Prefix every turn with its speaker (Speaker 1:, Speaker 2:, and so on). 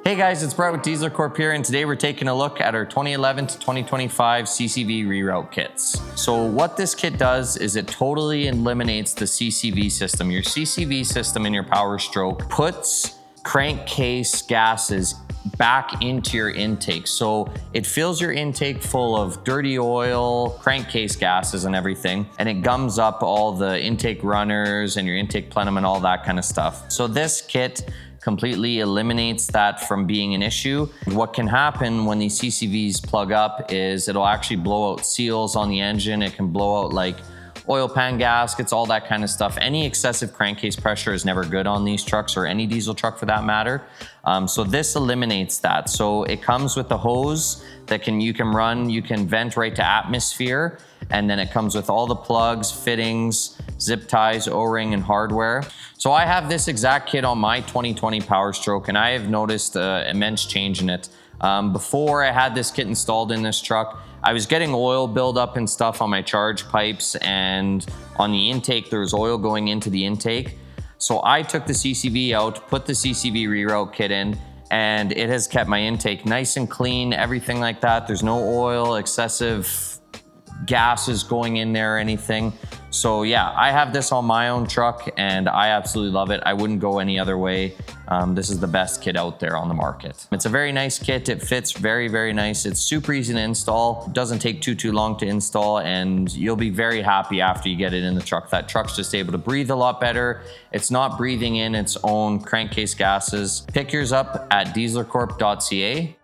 Speaker 1: Hey guys, it's Brett with Dieselr Corp here, and today we're taking a look at our 2011 to 2025 CCV reroute kits. So what this kit does is it totally eliminates the CCV system. Your CCV system in your Powerstroke puts crankcase gases back into your intake. So it fills your intake full of dirty oil, crankcase gases and everything, and it gums up all the intake runners and your intake plenum and all that kind of stuff. So this kit completely eliminates that from being an issue. What can happen when these CCVs plug up is it'll actually blow out seals on the engine. It can blow out like oil pan gaskets, all that kind of stuff. Any excessive crankcase pressure is never good on these trucks, or any diesel truck for that matter. So this eliminates that. So it comes with a hose that you can vent right to atmosphere, and then it comes with all the plugs, fittings, zip ties, O-ring, and hardware. So I have this exact kit on my 2020 Powerstroke, and I have noticed an immense change in it. Before I had this kit installed in this truck, I was getting oil buildup and stuff on my charge pipes, and on the intake there was oil going into the intake. So I took the CCV out, put the CCV reroute kit in, and it has kept my intake nice and clean, everything like that. There's no oil, excessive gases going in there or anything. So yeah, I have this on my own truck and I absolutely love it. I wouldn't go any other way. This is the best kit out there on the market. It's a very nice kit. It fits very, very nice. It's super easy to install. It doesn't take too long to install, and you'll be very happy after you get it in the truck. That truck's just able to breathe a lot better. It's not breathing in its own crankcase gases. Pick yours up at dieselrcorp.ca.